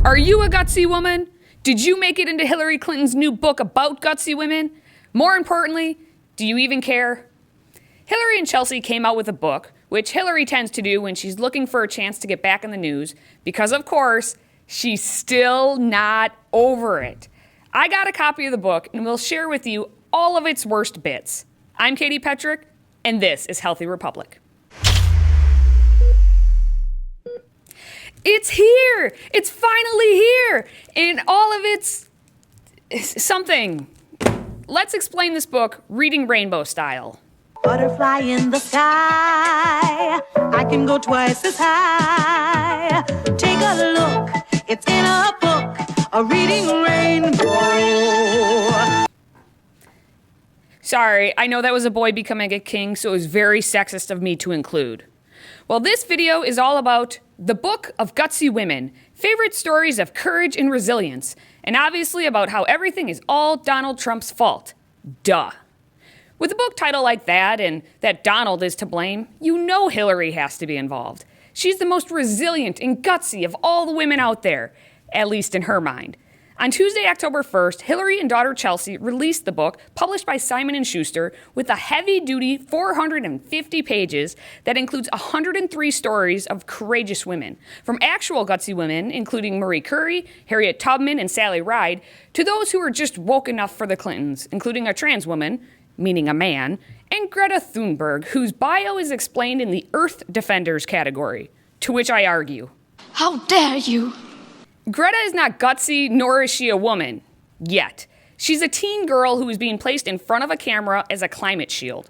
Are you a gutsy woman? Did you make it into Hillary Clinton's new book about gutsy women? More importantly, do you even care? Hillary and Chelsea came out with a book, which Hillary tends to do when she's looking for a chance to get back in the news, because of course, she's still not over it. I got a copy of the book and will share with you all of its worst bits. I'm Katie Petrick, and this is Healthy Republic. It's here! It's finally here! And all of its something. Let's explain this book reading rainbow style. Butterfly in the sky, I can go twice as high. Take a look, it's in a book, a reading rainbow. Sorry, I know that was a boy becoming a king, so it was very sexist of me to include. Well, this video is all about the book of gutsy women, favorite stories of courage and resilience, and obviously about how everything is all Donald Trump's fault. Duh. With a book title like that, and that Donald is to blame, you know Hillary has to be involved. She's the most resilient and gutsy of all the women out there, at least in her mind. On Tuesday, October 1st, Hillary and daughter Chelsea released the book, published by Simon & Schuster, with a heavy-duty 450 pages that includes 103 stories of courageous women, from actual gutsy women, including Marie Curie, Harriet Tubman, and Sally Ride, to those who were just woke enough for the Clintons, including a trans woman, meaning a man, and Greta Thunberg, whose bio is explained in the Earth Defenders category, to which I argue. How dare you! Greta is not gutsy, nor is she a woman. Yet. She's a teen girl who is being placed in front of a camera as a climate shield.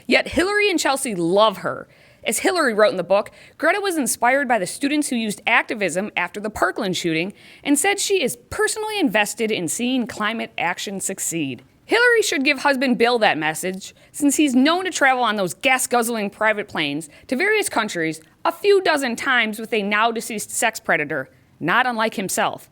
Yet Hillary and Chelsea love her. As Hillary wrote in the book, Greta was inspired by the students who used activism after the Parkland shooting and said she is personally invested in seeing climate action succeed. Hillary should give husband Bill that message, since he's known to travel on those gas-guzzling private planes to various countries a few dozen times with a now-deceased sex predator, not unlike himself.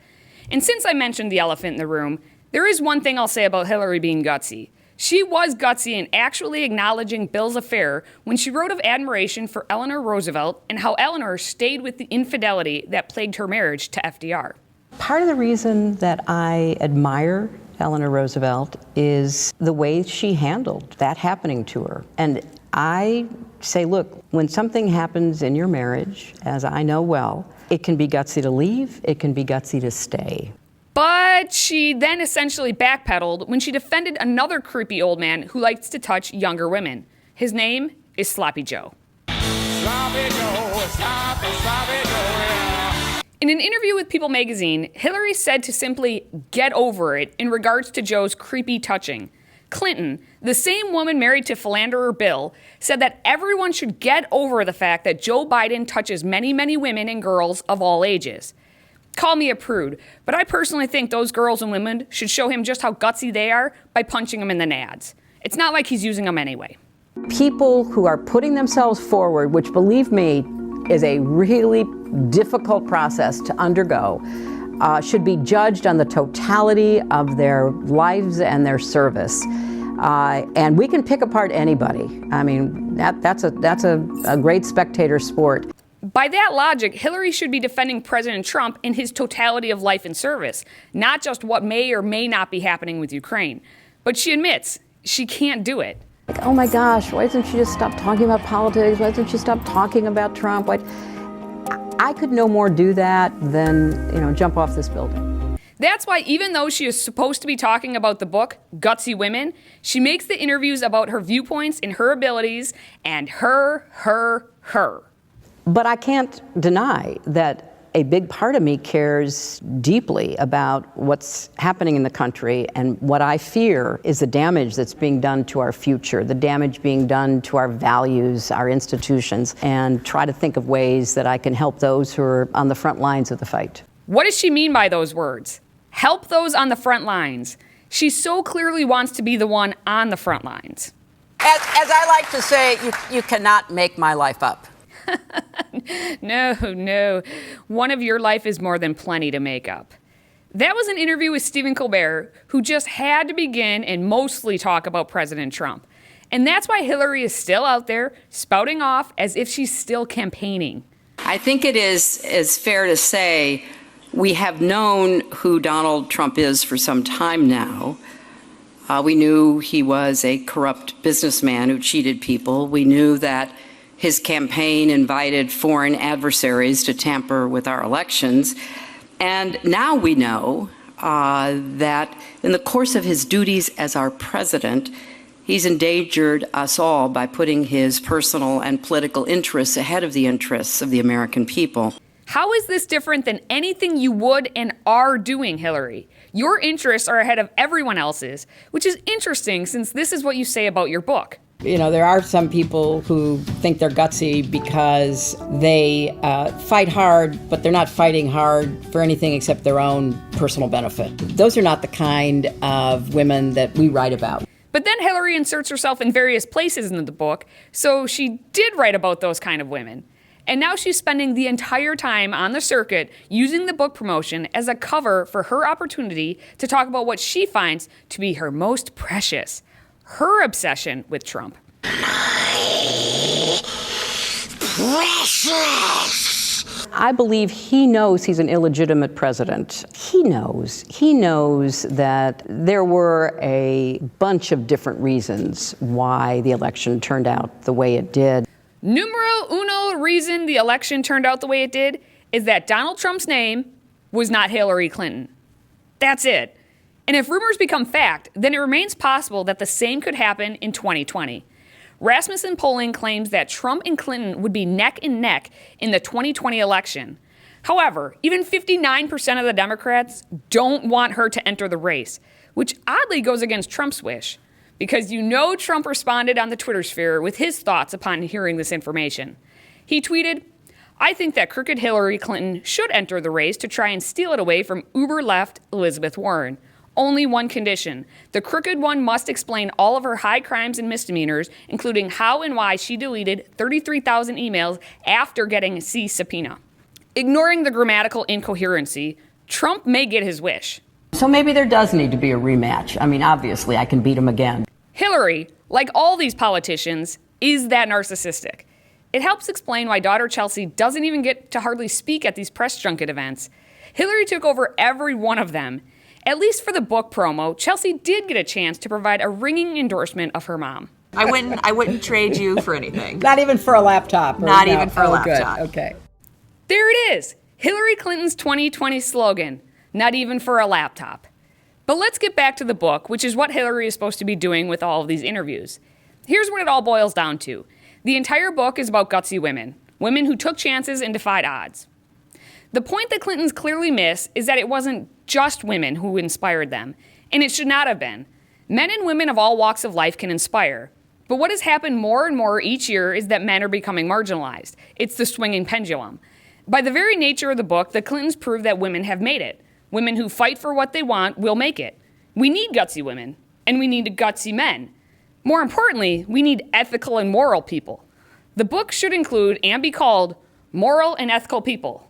And since I mentioned the elephant in the room, there is one thing I'll say about Hillary being gutsy. She was gutsy in actually acknowledging Bill's affair when she wrote of admiration for Eleanor Roosevelt and how Eleanor stayed with the infidelity that plagued her marriage to FDR. Part of the reason that I admire Eleanor Roosevelt is the way she handled that happening to her. And I say, look, when something happens in your marriage, as I know well, it can be gutsy to leave, it can be gutsy to stay. But she then essentially backpedaled when she defended another creepy old man who likes to touch younger women. His name is Sloppy Joe. Sloppy Joe, sloppy Joe, yeah. In an interview with People magazine, Hillary said to simply get over it in regards to Joe's creepy touching. Clinton, the same woman married to philanderer Bill, said that everyone should get over the fact that Joe Biden touches many, many women and girls of all ages. Call me a prude, but I personally think those girls and women should show him just how gutsy they are by punching them in the nads. It's not like he's using them anyway. People who are putting themselves forward, which believe me, is a really difficult process to undergo, should be judged on the totality of their lives and their service. And we can pick apart anybody. I mean, that's a great spectator sport. By that logic, Hillary should be defending President Trump in his totality of life and service, not just what may or may not be happening with Ukraine. But she admits she can't do it. Like, oh my gosh, why doesn't she just stop talking about politics? Why doesn't she stop talking about Trump? I could no more do that than, jump off this building. That's why even though she is supposed to be talking about the book, Gutsy Women, she makes the interviews about her viewpoints and her abilities and her. But I can't deny that a big part of me cares deeply about what's happening in the country, and what I fear is the damage that's being done to our future, the damage being done to our values, our institutions, and try to think of ways that I can help those who are on the front lines of the fight. What does she mean by those words? Help those on the front lines. She so clearly wants to be the one on the front lines. As I like to say, you cannot make my life up. No. One of your life is more than plenty to make up. That was an interview with Stephen Colbert, who just had to begin and mostly talk about President Trump. And that's why Hillary is still out there spouting off as if she's still campaigning. I think it is fair to say We have known who Donald Trump is for some time now. We knew he was a corrupt businessman who cheated people. We knew that his campaign invited foreign adversaries to tamper with our elections. And now we know that in the course of his duties as our president, he's endangered us all by putting his personal and political interests ahead of the interests of the American people. How is this different than anything you would and are doing, Hillary? Your interests are ahead of everyone else's, which is interesting since this is what you say about your book. You know, there are some people who think they're gutsy because they fight hard, but they're not fighting hard for anything except their own personal benefit. Those are not the kind of women that we write about. But then Hillary inserts herself in various places in the book, so she did write about those kind of women. And now she's spending the entire time on the circuit using the book promotion as a cover for her opportunity to talk about what she finds to be her most precious, her obsession with Trump. Precious! I believe he knows he's an illegitimate president. He knows that there were a bunch of different reasons why the election turned out the way it did. Numero uno reason the election turned out the way it did is that Donald Trump's name was not Hillary Clinton. That's it. And if rumors become fact, then it remains possible that the same could happen in 2020. Rasmussen polling claims that Trump and Clinton would be neck and neck in the 2020 election. However, even 59% of the Democrats don't want her to enter the race, which oddly goes against Trump's wish. Because you know Trump responded on the Twitter sphere with his thoughts upon hearing this information. He tweeted, "I think that crooked Hillary Clinton should enter the race to try and steal it away from uber-left Elizabeth Warren. Only one condition. The crooked one must explain all of her high crimes and misdemeanors, including how and why she deleted 33,000 emails after getting a C subpoena." Ignoring the grammatical incoherency, Trump may get his wish. So maybe there does need to be a rematch. I mean, obviously, I can beat him again. Hillary, like all these politicians, is that narcissistic. It helps explain why daughter Chelsea doesn't even get to hardly speak at these press junket events. Hillary took over every one of them. At least for the book promo, Chelsea did get a chance to provide a ringing endorsement of her mom. I wouldn't trade you for anything. Not even for a laptop. Not even for a laptop. Good. Okay. There it is, Hillary Clinton's 2020 slogan, not even for a laptop. But let's get back to the book, which is what Hillary is supposed to be doing with all of these interviews. Here's what it all boils down to. The entire book is about gutsy women, women who took chances and defied odds. The point that Clintons clearly miss is that it wasn't just women who inspired them, and it should not have been. Men and women of all walks of life can inspire. But what has happened more and more each year is that men are becoming marginalized. It's the swinging pendulum. By the very nature of the book, the Clintons prove that women have made it. Women who fight for what they want will make it. We need gutsy women, and we need gutsy men. More importantly, we need ethical and moral people. The book should include and be called Moral and Ethical People.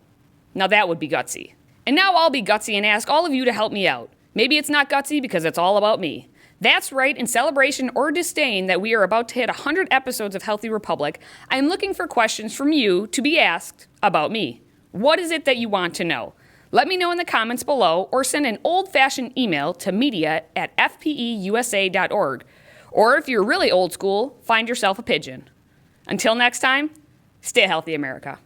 Now that would be gutsy. And now I'll be gutsy and ask all of you to help me out. Maybe it's not gutsy because it's all about me. That's right, in celebration or disdain that we are about to hit 100 episodes of Healthy Republic, I am looking for questions from you to be asked about me. What is it that you want to know? Let me know in the comments below or send an old-fashioned email to media@fpeusa.org. Or if you're really old school, find yourself a pigeon. Until next time, stay healthy, America.